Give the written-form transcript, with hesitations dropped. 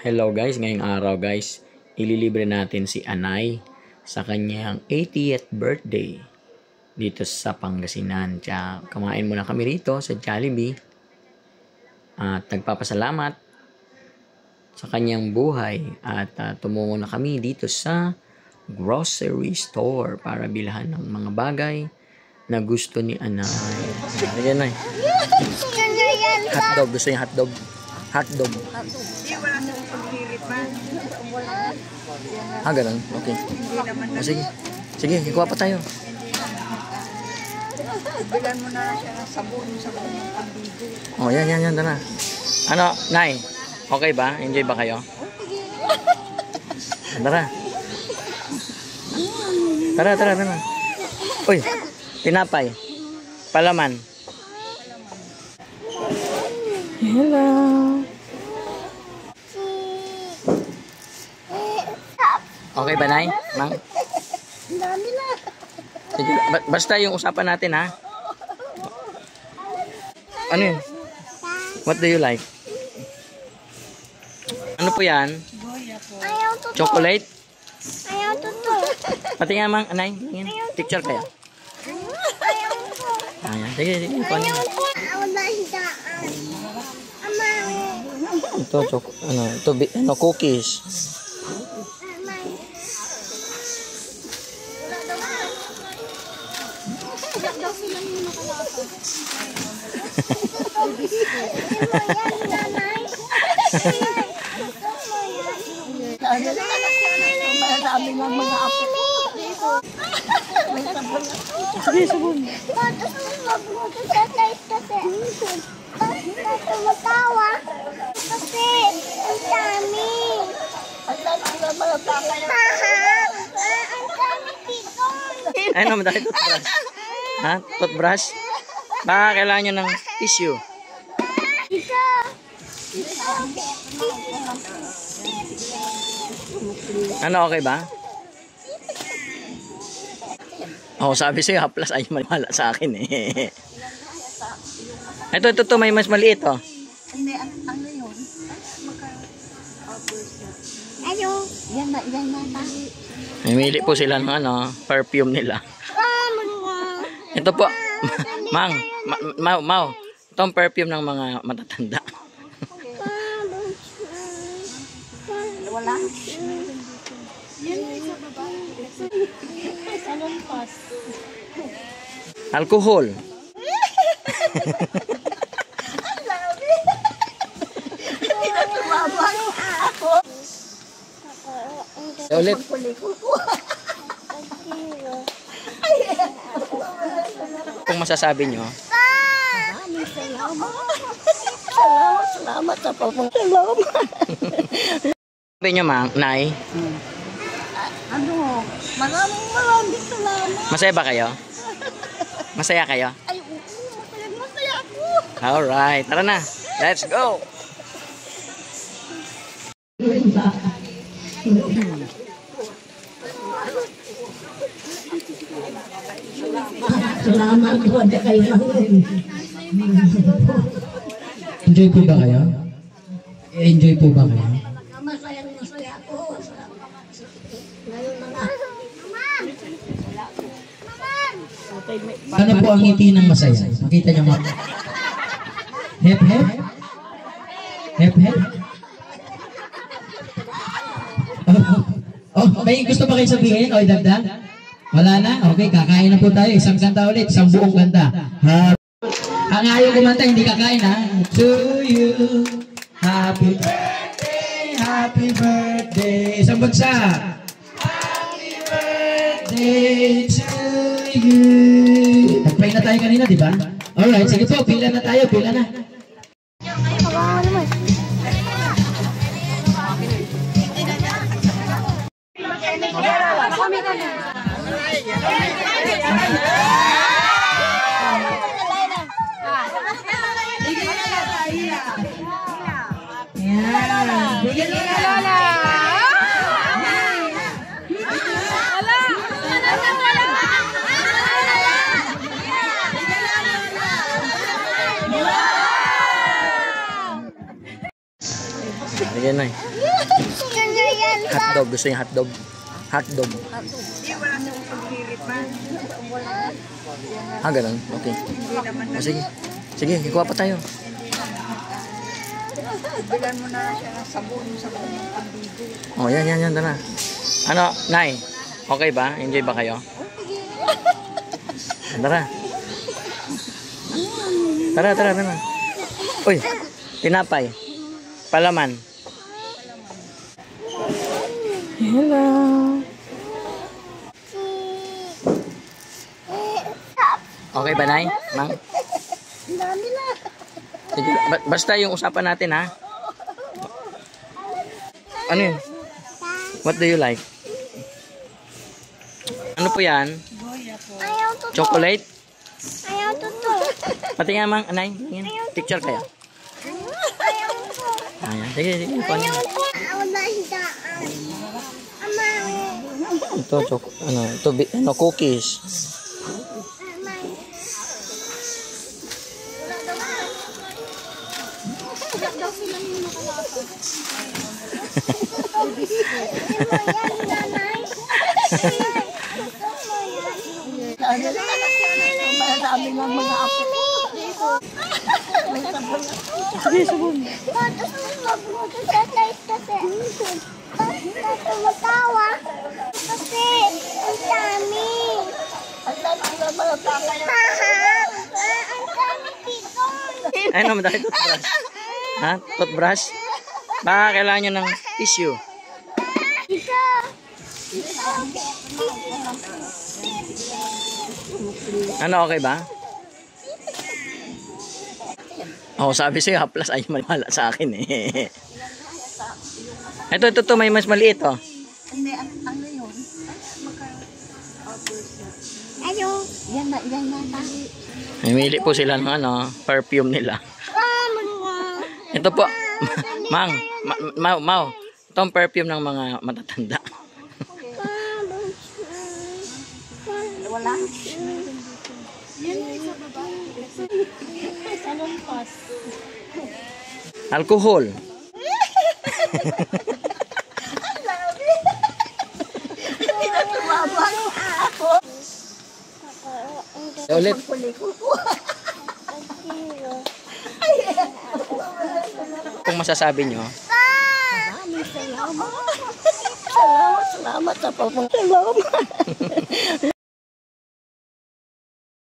Hello guys, ngayong araw guys, ililibre natin si Anay sa kanyang 80th birthday dito sa Pangasinan. Tsaka kumain muna kami rito sa Jollibee at nagpapasalamat sa kanyang buhay at tumungo na kami dito sa grocery store para bilhan ng mga bagay na gusto ni Anay. Ayan na. Hotdog, gusto niya hotdog. Hotdog. Ganun. Okay. Sige. Sige, ikuha pa tayo. Bilan mo na siya ng sabon ng pambigo. Yan. Tara. Ano, Nay? Okay ba? Enjoy ba kayo? Tara. Tara. Uy, tinapay. Palaman. Hello. Okay ba, Nay? Mang? Dami na. Sige, basta yung usapan natin, ha? Ano yun? What do you like? Ano po yan? Ayaw to. Chocolate? Ayaw to. Pati nga, Mang. Anay, picture kayo. Ayaw to. Ayan. Sige. Kuha niyo. Ayaw na hidaan. Ama. Ito, cookies. Sabi ng mga apo ko. May sabon. Sige, sabon. Tumatawa. Kasi, ang dami. Ang dami na mga baka. Ang dami dito. Ay, naman dahil toothbrush. Ha? Toothbrush? Baka kailangan nyo ng tissue. Ano, okay ba? Sabi sa'yo, haplas ay maniwala sa akin eh. Ito, may mas maliit oh. Hindi, ano yun? Ayaw. Yan na. Namili po sila ng perfume nila. Ito po, Mang, Mau, itong perfume ng mga matatanda. Wala. Yan sa baba. Salon pass. Alcohol. Ulit. Kung masasabi nyo. Salamat sa pagpapalaman. Sabi nyo, Mang, Nay. Maraming salamat. Masaya ba kayo? Masaya kayo? Ay, masaya ako. Alright, tara na. Let's go. Salamat po na kayo. Enjoy po ba kayo? Enjoy po ba kayo? Masaya ako. Ngayon mga. Ano po ang ngiti ng masaya? Makita niyo mo. Hep. May gusto pa kayo sabihin? O idagdag? Wala na? Okay, kakain na po tayo. Isang kanta ulit. Isang buong kanta. Ang ayaw kumanta, hindi kakain ha. To you, happy birthday, happy birthday. Isang bagsak. Happy birthday to you. Nag-pray na tayo kanina, di ba? Alright, sige po. Pila na tayo. Pila na. Sige na eh. Hotdog. Gusto niya hotdog. Hotdog. Ah, ganun. Okay. O, sige. Sige, ikuha pa tayo. Bilan mo na siya ng sabon ng pandigo. Oh, yan. Tara. Ano, Nay? Okay ba? Enjoy ba kayo? Tara. Tara. Uy, tinapay. Palaman. Hello. Okay ba, Nay? Mang? Dami na. Sige, basta yung usapan natin, ha? Ano yun? What do you like? Ano po yan? Ayaw to. Chocolate? Ayaw to. Pati nga, Mang. Anay, picture kayo. Ayaw to. Ayan. Sige. Ayaw to. Ayaw na hidaan. Ama. Ito, cookies. Marami ng mga apo ko dito. May sabon. Sabon. Tapos magluto sa tayo kasi. Tapos tumatawa. Kasi ang dami. Ang dami ng mga baka. Ang dami dito. Ay, naman dahil toothbrush. Ha? Toothbrush? Baka kailangan nyo ng tissue. Dito. Ano, okay ba? Oh, sabi sa'yo, haplas ay maniwala sa akin eh. Ito, may mas maliit oh. Hindi, ano yun? Ayaw. Yan na. Namili po sila ng perfume nila. Ito po, Mang, Mau, itong perfume ng mga matatanda. Wala. Yan yung sa baba. Salon pass. Alcohol. Ulit. Kung masasabi nyo. Salamat sa pagmang. Salamat.